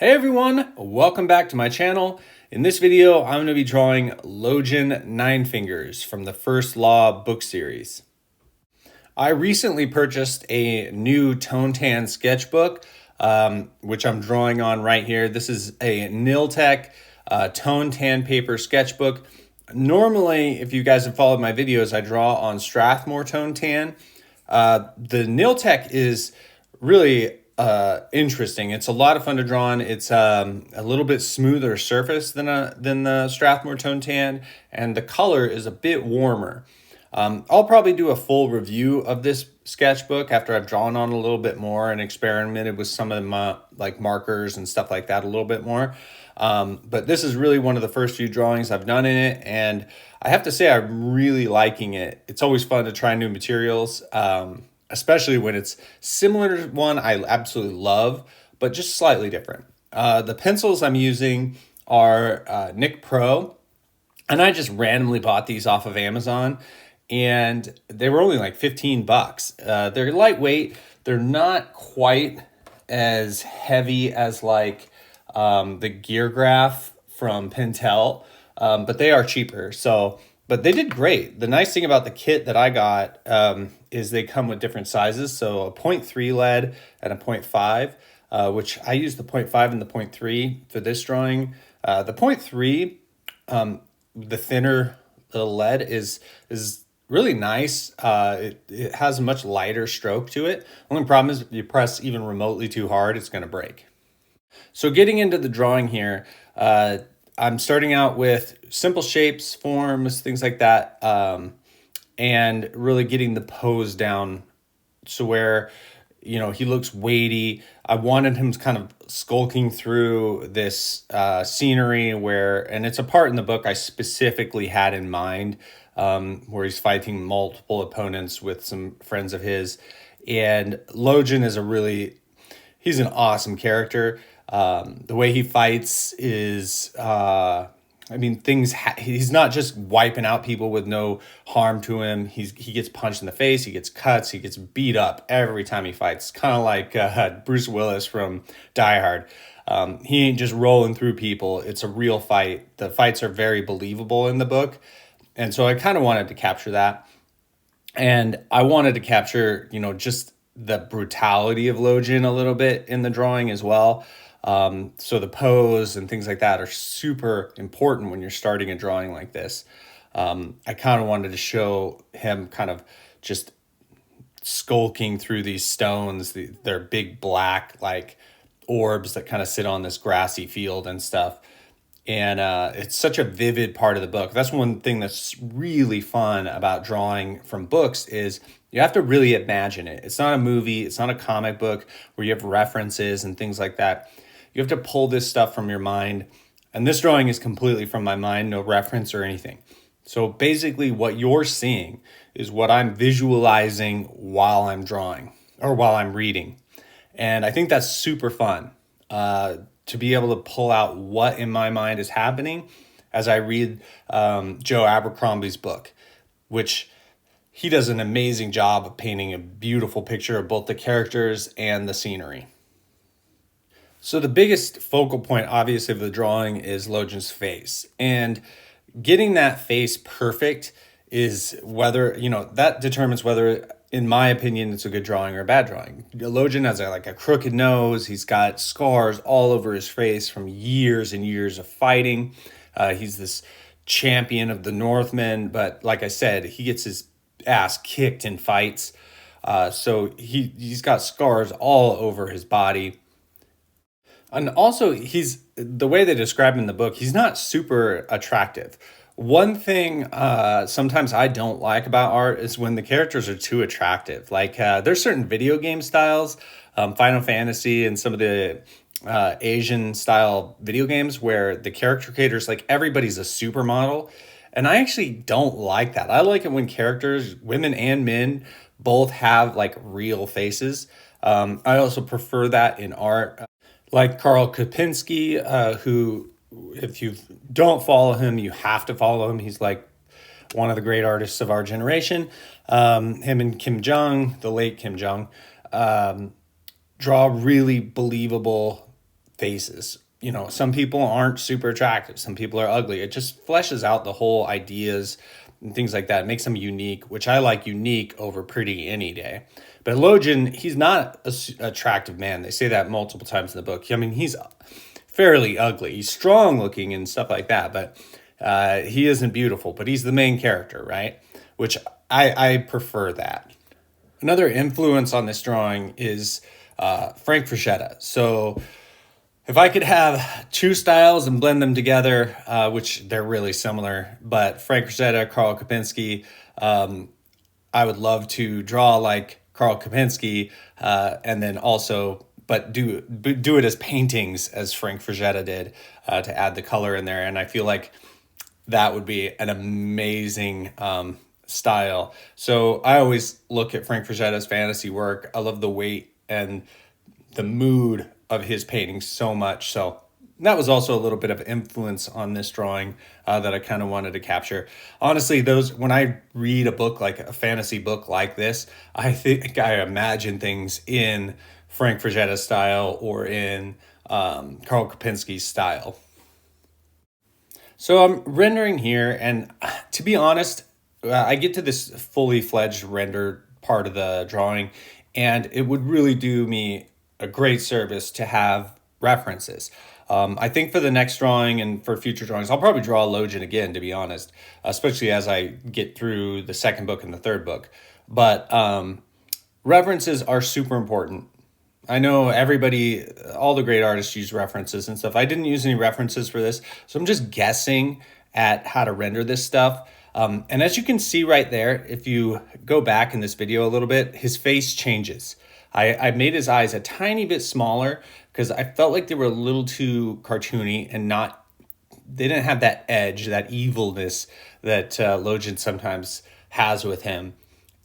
Hey everyone, welcome back to my channel. In this video, I'm going to be drawing Logen Ninefingers from the First Law book series. I recently purchased a new tone tan sketchbook, which I'm drawing on right here. This is a Nil-Tech tone tan paper sketchbook. Normally, if you guys have followed my videos, I draw on Strathmore tone tan. The Nil-Tech is really interesting. It's a lot of fun to draw on. It's a little bit smoother surface than the Strathmore tone tan, and the color is a bit warmer. I'll probably do a full review of this sketchbook after I've drawn on a little bit more and experimented with some of my markers and stuff like that a little bit more. But this is really one of the first few drawings I've done in it, and I have to say I'm really liking it. It's always fun to try new materials, especially when it's similar to one I absolutely love, but just slightly different. The pencils I'm using are Nick Pro, and I just randomly bought these off of Amazon, and they were only like 15 bucks. They're lightweight. They're not quite as heavy as the Gear Graph from Pentel, but they are cheaper. But they did great. The nice thing about the kit that I got is they come with different sizes. So a 0.3 lead and a 0.5, which I use the 0.5 and the 0.3 for this drawing. The 0.3, the thinner little lead is really nice. It has a much lighter stroke to it. Only problem is if you press even remotely too hard, it's going to break. So getting into the drawing here, I'm starting out with simple shapes, forms, things like that, and really getting the pose down so where, he looks weighty. I wanted him kind of skulking through this scenery and it's a part in the book I specifically had in mind, where he's fighting multiple opponents with some friends of his. And Logen is he's an awesome character. The way he fights is, he's not just wiping out people with no harm to him. He gets punched in the face, he gets cuts, he gets beat up every time he fights. Kind of like Bruce Willis from Die Hard. He ain't just rolling through people. It's a real fight. The fights are very believable in the book. And so I kind of wanted to capture that. And I wanted to capture, just the brutality of Logen a little bit in the drawing as well. So the pose and things like that are super important when you're starting a drawing like this. I kind of wanted to show him kind of just skulking through these stones. They're big black orbs that kind of sit on this grassy field and stuff. And it's such a vivid part of the book. That's one thing that's really fun about drawing from books is you have to really imagine it. It's not a movie. It's not a comic book where you have references and things like that. You have to pull this stuff from your mind. And this drawing is completely from my mind, no reference or anything. So basically what you're seeing is what I'm visualizing while I'm drawing or while I'm reading. And I think that's super fun to be able to pull out what in my mind is happening as I read Joe Abercrombie's book, which he does an amazing job of painting a beautiful picture of both the characters and the scenery. So the biggest focal point, obviously, of the drawing is Logen's face. And getting that face perfect is that determines whether, in my opinion, it's a good drawing or a bad drawing. Logen has a crooked nose. He's got scars all over his face from years and years of fighting. He's this champion of the Northmen. But like I said, he gets his ass kicked in fights. So he's got scars all over his body. And also, the way they describe him in the book, he's not super attractive. One thing sometimes I don't like about art is when the characters are too attractive. There's certain video game styles, Final Fantasy and some of the Asian style video games where the character creators, everybody's a supermodel. And I actually don't like that. I like it when characters, women and men, both have real faces. I also prefer that in art. Like Karl Kopinski, who, if you don't follow him, you have to follow him. He's one of the great artists of our generation. Him and Kim Jong, the late Kim Jong, draw really believable faces. You know, some people aren't super attractive. Some people are ugly. It just fleshes out the whole ideas and things like that. It makes them unique, which I like unique over pretty any day. But Logen, he's not an attractive man. They say that multiple times in the book. I mean, he's fairly ugly. He's strong looking and stuff like that, but he isn't beautiful. But he's the main character, right? Which I prefer that. Another influence on this drawing is Frank Frazetta. So if I could have two styles and blend them together, which they're really similar, but Frank Frazetta, Karl Kopinski, I would love to draw like Karl Kopinski, and then also, but do it as paintings as Frank Frazetta did, to add the color in there. And I feel like that would be an amazing style. So I always look at Frank Frazetta's fantasy work. I love the weight and the mood of his paintings so much. So that was also a little bit of influence on this drawing that I kind of wanted to capture. Honestly, when I read a book, like a fantasy book like this, I think I imagine things in Frank Frazetta's style or in Karl Kopinski's style. So I'm rendering here, and to be honest, I get to this fully fledged render part of the drawing, and it would really do me a great service to have references. I think for the next drawing and for future drawings, I'll probably draw Logen again, to be honest, especially as I get through the second book and the third book. But references are super important. I know everybody, all the great artists use references and stuff. I didn't use any references for this, so I'm just guessing at how to render this stuff. And as you can see right there, if you go back in this video a little bit, his face changes. I made his eyes a tiny bit smaller because I felt like they were a little too cartoony and they didn't have that edge, that evilness that Logen sometimes has with him.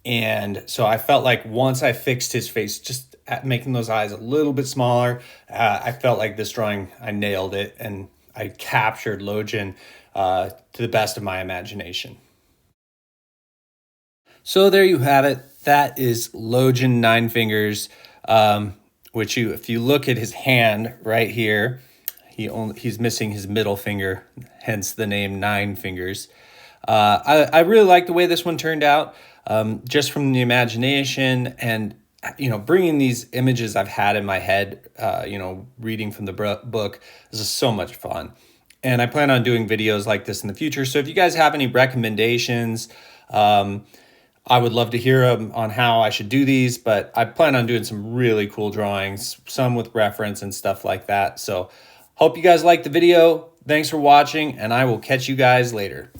And so I felt like once I fixed his face, just at making those eyes a little bit smaller, I felt like this drawing, I nailed it, and I captured Logen to the best of my imagination. So there you have it. That is Logen Ninefingers, which if you look at his hand right here, he's missing his middle finger, hence the name Ninefingers. I really like the way this one turned out, just from the imagination and, you know, bringing these images I've had in my head, you know, reading from the book. This is so much fun. And I plan on doing videos like this in the future. So if you guys have any recommendations, I would love to hear them on how I should do these, but I plan on doing some really cool drawings, some with reference and stuff like that. So hope you guys liked the video. Thanks for watching, and I will catch you guys later.